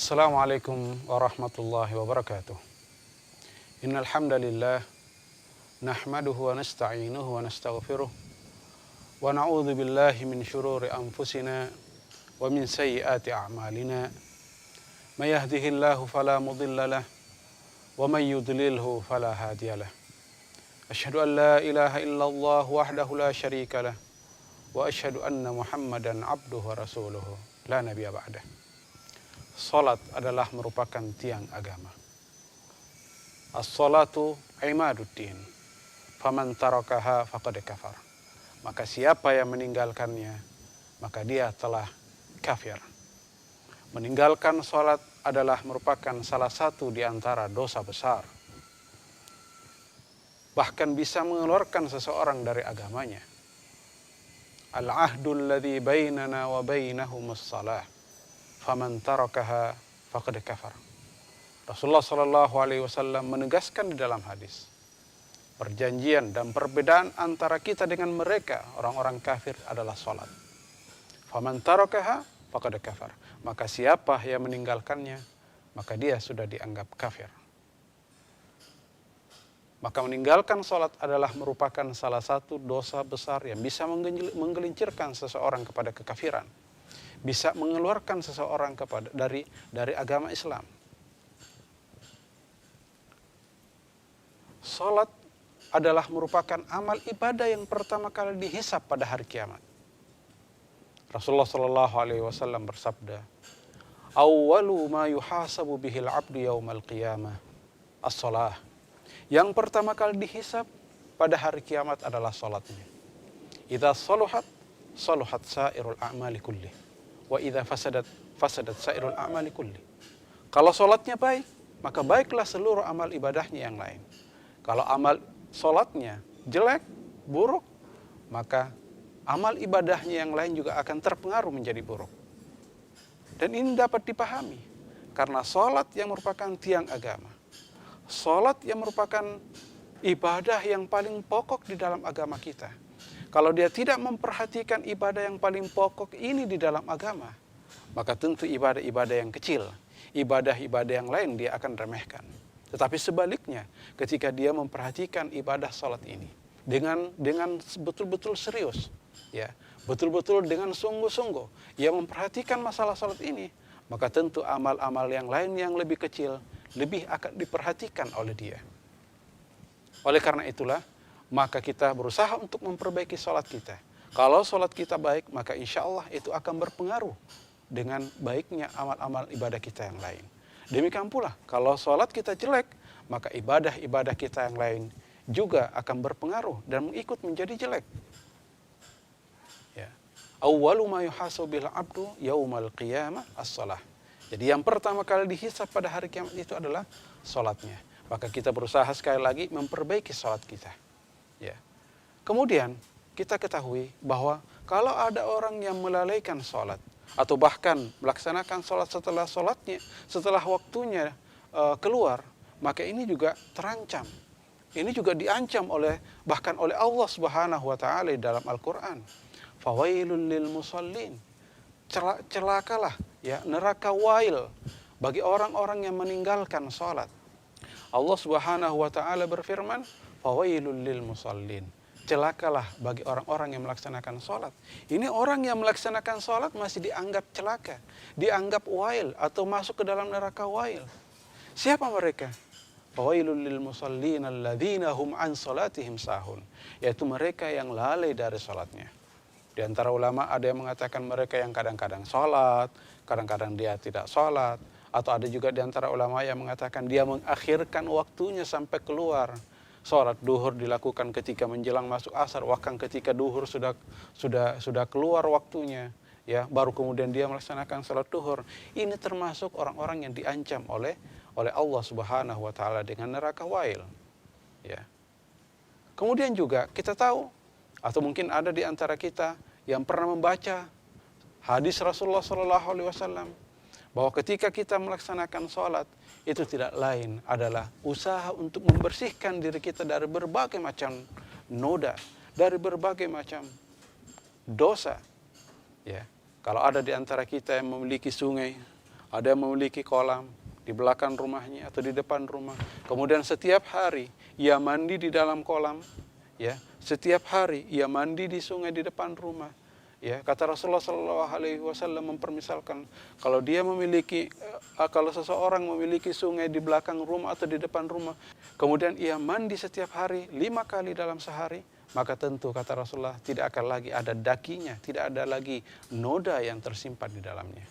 Assalamualaikum warahmatullahi wabarakatuh. Innal hamdalillah nahmaduhu wa nasta'inuhu wa nastaghfiruh wa na'udzu billahi min shururi anfusina wa min sayyiati a'malina. May yahdihillahu fala mudilla lahu wa may yudlilhu fala hadiya lahu. Asyhadu an la ilaha illallah wahdahu la syarika lahu wa asyhadu anna Muhammadan abduhu wa rasuluhu la nabiyya ba'dah. Salat adalah merupakan tiang agama. As-salatu imaduddin. Faman tarakaha faqad kafar. Maka siapa yang meninggalkannya, maka dia telah kafir. Meninggalkan salat adalah merupakan salah satu di antara dosa besar. Bahkan bisa mengeluarkan seseorang dari agamanya. Al-ahdul ladzi bainana wa bainahumus salah. Faman tarakaha faqad kafar. Rasulullah SAW menegaskan di dalam hadis, perjanjian dan perbedaan antara kita dengan mereka orang-orang kafir adalah salat. Faman tarakaha faqad kafar. Maka siapa yang meninggalkannya, maka dia sudah dianggap kafir. Maka meninggalkan salat adalah merupakan salah satu dosa besar yang bisa menggelincirkan seseorang kepada kekafiran. Bisa mengeluarkan seseorang dari agama Islam. Salat adalah merupakan amal ibadah yang pertama kali dihisab pada hari kiamat. Rasulullah SAW bersabda, "Awwalu ma yuhasabu bihil 'abdu yaumal qiyamah as-shalah." Yang pertama kali dihisab pada hari kiamat adalah salatnya. Idza saluhat, saluhat sairul a'mali kullih. Wa idza fasadat, fasadat sairul a'mali kulli. Kalau salatnya baik, maka baiklah seluruh amal ibadahnya yang lain. Kalau amal salatnya jelek, buruk, maka amal ibadahnya yang lain juga akan terpengaruh menjadi buruk. Dan ini dapat dipahami karena salat yang merupakan tiang agama. Salat yang merupakan ibadah yang paling pokok di dalam agama kita. Kalau dia tidak memperhatikan ibadah yang paling pokok ini di dalam agama, maka tentu ibadah-ibadah yang kecil, ibadah-ibadah yang lain dia akan remehkan. Tetapi sebaliknya, ketika dia memperhatikan ibadah salat ini dengan betul-betul serius, ya, betul-betul dengan sungguh-sungguh, ia memperhatikan masalah salat ini, maka tentu amal-amal yang lain yang lebih kecil lebih akan diperhatikan oleh dia. Oleh karena itulah, maka kita berusaha untuk memperbaiki salat kita. Kalau salat kita baik, maka insya Allah itu akan berpengaruh dengan baiknya amal-amal ibadah kita yang lain. Demikian pula, kalau salat kita jelek, maka ibadah-ibadah kita yang lain juga akan berpengaruh dan mengikut menjadi jelek. Ya. Awwalu ma yuhasabu bil 'abdu yaumal qiyamah as-shalah. Jadi yang pertama kali dihisab pada hari kiamat itu adalah salatnya. Maka kita berusaha sekali lagi memperbaiki salat kita. Ya. Kemudian kita ketahui bahwa kalau ada orang yang melalaikan sholat atau bahkan melaksanakan sholat setelah waktunya keluar, maka ini juga terancam. Ini juga diancam bahkan oleh Allah Subhanahu wa taala dalam Al-Qur'an. Fawailul lil musallin. Celakalah, ya, neraka wail bagi orang-orang yang meninggalkan sholat. Allah Subhanahu wa taala berfirman, fawailul lil musallin. Celakalah bagi orang-orang yang melaksanakan sholat. Ini orang yang melaksanakan sholat masih dianggap celaka, dianggap wail atau masuk ke dalam neraka wail. Siapa mereka? Fawailul lil musallin alladzina hum an salatihim sahun. Yaitu mereka yang lalai dari sholatnya. Di antara ulama ada yang mengatakan mereka yang kadang-kadang sholat, kadang-kadang dia tidak sholat. Atau ada juga di antara ulama yang mengatakan dia mengakhirkan waktunya sampai keluar. Sholat duhur dilakukan ketika menjelang masuk asar, bahkan ketika duhur sudah keluar waktunya, ya, baru kemudian dia melaksanakan sholat duhur. Ini termasuk orang-orang yang diancam oleh Allah Subhanahu wa taala dengan neraka wail. Ya. Kemudian juga kita tahu, atau mungkin ada di antara kita yang pernah membaca hadis Rasulullah SAW, bahwa ketika kita melaksanakan sholat, itu tidak lain adalah usaha untuk membersihkan diri kita dari berbagai macam noda, dari berbagai macam dosa. Ya, kalau ada di antara kita yang memiliki sungai ada yang memiliki kolam di belakang rumahnya atau di depan rumah. Kemudian setiap hari ia mandi di dalam kolam, ya. Setiap hari ia mandi di sungai di depan rumah. Ya, kata Rasulullah SAW mempermisalkan kalau dia memiliki kalau seseorang memiliki sungai di belakang rumah atau di depan rumah, kemudian ia mandi setiap hari 5 kali dalam sehari, maka tentu kata Rasulullah tidak akan lagi ada dakinya, tidak ada lagi noda yang tersimpan di dalamnya.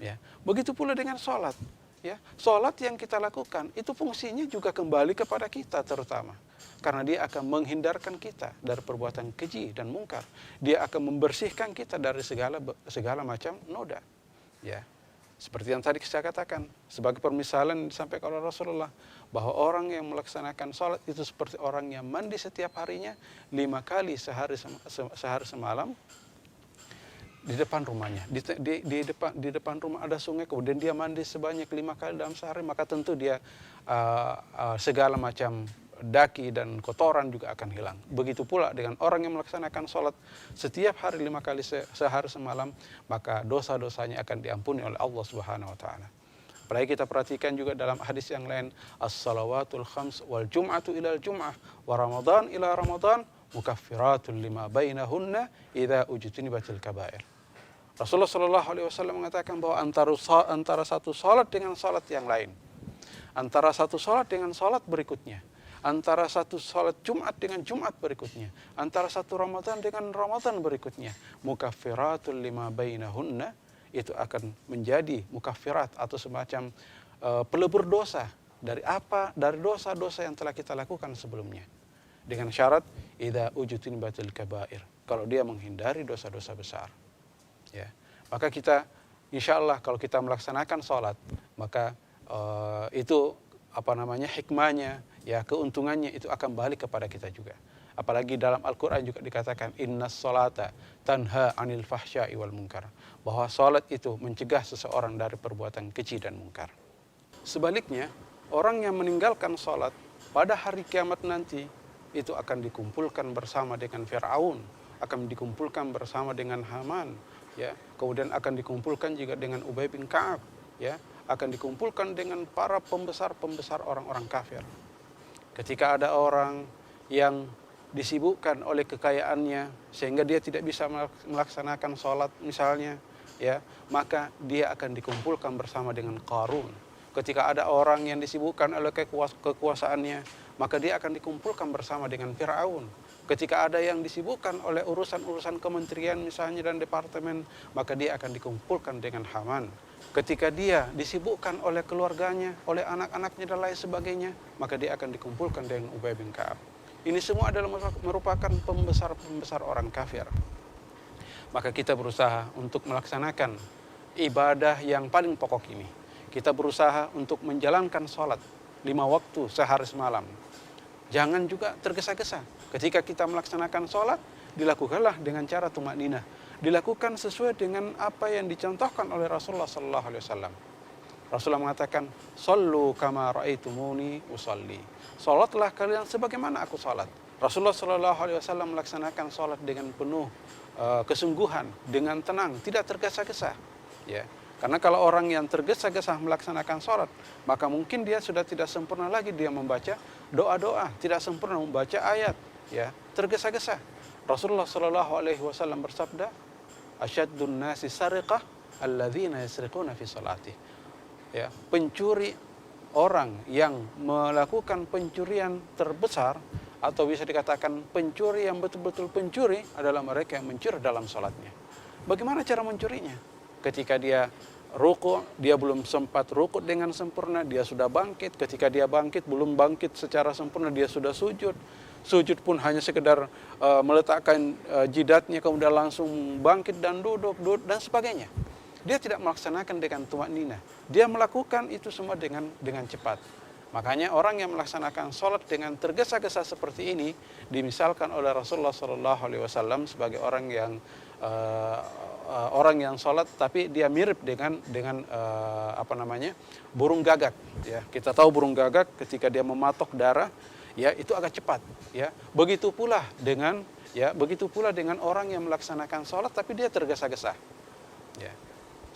Ya, begitu pula dengan sholat. Ya, sholat yang kita lakukan itu fungsinya juga kembali kepada kita terutama. Karena dia akan menghindarkan kita dari perbuatan keji dan mungkar. Dia akan membersihkan kita dari segala macam noda. Ya, seperti yang tadi saya katakan, sebagai permisalan disampaikan oleh Rasulullah, bahwa orang yang melaksanakan sholat itu seperti orang yang mandi setiap harinya 5 kali sehari semalam di depan rumahnya. Di depan rumah ada sungai, kemudian dia mandi sebanyak 5 kali dalam sehari, maka tentu dia segala macam daki dan kotoran juga akan hilang. Begitu pula dengan orang yang melaksanakan sholat setiap hari 5 kali sehari semalam, maka dosa-dosanya akan diampuni oleh Allah Subhanahu wa taala. Apalagi kita perhatikan juga dalam hadis yang lain, as-salawatul khams wal jum'atu ilal jum'ah wa ramadan ila ramadan mukaffiratul lima bainahunna idza ujtinibatil kaba'ir. Rasulullah SAW mengatakan bahwa antara satu salat dengan salat yang lain, antara satu salat dengan salat berikutnya, antara satu salat Jumat dengan Jumat berikutnya, antara satu Ramadan dengan Ramadan berikutnya, mukaffiratul lima bainahunna, itu akan menjadi mukaffirat atau semacam pelebur dosa dari dosa-dosa yang telah kita lakukan sebelumnya. Dengan syarat idza ujtinibatil kaba'ir, kalau dia menghindari dosa-dosa besar. Ya, maka kita insyaallah kalau kita melaksanakan sholat, maka itu hikmahnya, ya, keuntungannya itu akan balik kepada kita juga. Apalagi dalam Al-Quran juga dikatakan innas sholata tanha anil fahsya'i wal munkar, bahwa sholat itu mencegah seseorang dari perbuatan keji dan mungkar. Sebaliknya, orang yang meninggalkan sholat pada hari kiamat nanti itu akan dikumpulkan bersama dengan Fir'aun, akan dikumpulkan bersama dengan Haman, ya, kemudian akan dikumpulkan juga dengan Ubay bin Ka'ab, ya, akan dikumpulkan dengan para pembesar-pembesar orang-orang kafir. Ketika ada orang yang disibukkan oleh kekayaannya sehingga dia tidak bisa melaksanakan sholat misalnya, ya, maka dia akan dikumpulkan bersama dengan Qarun. Ketika ada orang yang disibukkan oleh kekuasaannya, maka dia akan dikumpulkan bersama dengan Fir'aun. Ketika ada yang disibukkan oleh urusan-urusan kementerian misalnya dan departemen, maka dia akan dikumpulkan dengan Haman. Ketika dia disibukkan oleh keluarganya, oleh anak-anaknya dan lain sebagainya, maka dia akan dikumpulkan dengan Ubay bin Ka'ab. Ini semua adalah merupakan pembesar-pembesar orang kafir. Maka kita berusaha untuk melaksanakan ibadah yang paling pokok ini. Kita berusaha untuk menjalankan sholat 5 waktu sehari semalam. Jangan juga tergesa-gesa. Ketika kita melaksanakan sholat, dilakukanlah dengan cara tumakninah. Dilakukan sesuai dengan apa yang dicontohkan oleh Rasulullah SAW. Rasulullah mengatakan, "Shallu kama ra'aitumuni usalli." Salatlah kalian sebagaimana aku salat. Rasulullah SAW melaksanakan salat dengan penuh kesungguhan, dengan tenang, tidak tergesa-gesa. Ya. Karena kalau orang yang tergesa-gesa melaksanakan sholat, maka mungkin dia sudah tidak sempurna lagi dia membaca doa-doa, tidak sempurna membaca ayat, ya, tergesa-gesa. Rasulullah SAW bersabda, "Asyaddun nasi sariqah alladzina yasriquna fi salati." Ya, pencuri, orang yang melakukan pencurian terbesar atau bisa dikatakan pencuri yang betul-betul pencuri adalah mereka yang mencuri dalam sholatnya. Bagaimana cara mencurinya? Ketika dia ruku', dia belum sempat ruku' dengan sempurna, dia sudah bangkit. Ketika dia bangkit, belum bangkit secara sempurna, dia sudah sujud. Sujud pun hanya sekedar meletakkan jidatnya, kemudian langsung bangkit dan duduk dan sebagainya. Dia tidak melaksanakan dengan tumakninah. Dia melakukan itu semua dengan cepat. Makanya orang yang melaksanakan sholat dengan tergesa-gesa seperti ini dimisalkan oleh Rasulullah SAW sebagai orang yang sholat tapi dia mirip dengan burung gagak. Ya, kita tahu burung gagak ketika dia mematok darah, ya, itu agak cepat. Ya, begitu pula dengan orang yang melaksanakan sholat tapi dia tergesa-gesa. Ya.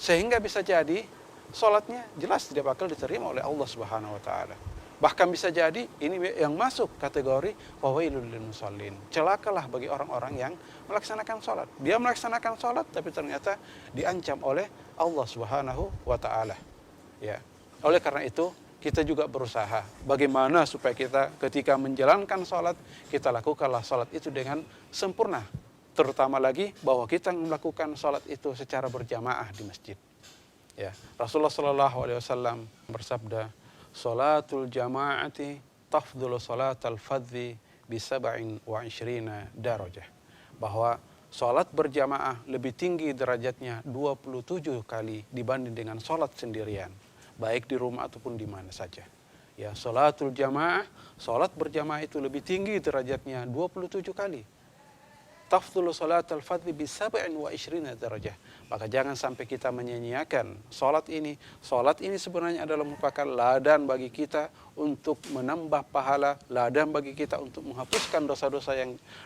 Sehingga bisa jadi sholatnya jelas tidak bakal diterima oleh Allah Subhanahu wa taala. Bahkan bisa jadi ini yang masuk kategori wawailul lil musallin. Celakalah bagi orang-orang yang melaksanakan sholat. Dia melaksanakan sholat tapi ternyata diancam oleh Allah Subhanahu wa taala. Ya. Oleh karena itu kita juga berusaha bagaimana supaya kita ketika menjalankan sholat, kita lakukanlah sholat itu dengan sempurna. Terutama lagi bahwa kita melakukan sholat itu secara berjamaah di masjid. Ya, Rasulullah SAW bersabda, "Sholatul jama'ati tafdhulu sholatal fadhi bi 27 darajah." Bahwa sholat berjamaah lebih tinggi derajatnya 27 kali dibanding dengan sholat sendirian, baik di rumah ataupun di mana saja. Ya, sholatul jamaah, sholat berjamaah itu lebih tinggi derajatnya 27 kali. Tafdhulu sholatal fadli bi 27 darajah. Maka jangan sampai kita menyanyiakan sholat ini. Sholat ini sebenarnya adalah merupakan ladang bagi kita untuk menambah pahala, ladang bagi kita untuk menghapuskan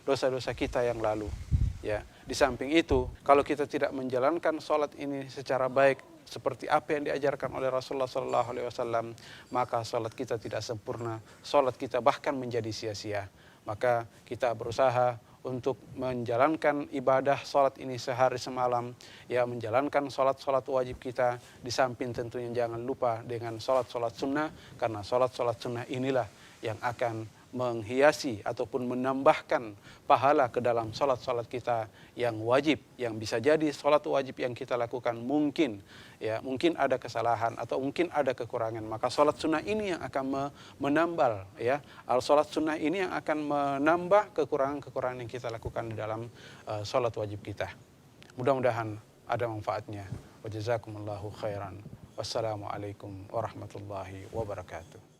dosa-dosa kita yang lalu. Ya, di samping itu, kalau kita tidak menjalankan sholat ini secara baik seperti apa yang diajarkan oleh Rasulullah SAW, maka sholat kita tidak sempurna, sholat kita bahkan menjadi sia-sia. Maka kita berusaha untuk menjalankan ibadah sholat ini sehari semalam, ya menjalankan sholat-sholat wajib kita, di samping tentunya jangan lupa dengan sholat-sholat sunnah, karena sholat-sholat sunnah inilah yang akan menghiasi ataupun menambahkan pahala ke dalam sholat-sholat kita yang wajib, yang bisa jadi sholat wajib yang kita lakukan mungkin ada kesalahan atau mungkin ada kekurangan, maka sholat sunnah ini yang akan menambal, ya, sholat sunnah ini yang akan menambah kekurangan-kekurangan yang kita lakukan di dalam sholat wajib kita. Mudah-mudahan ada manfaatnya. Wa jazakumullahu khairan. Wassalamualaikum warahmatullahi wabarakatuh.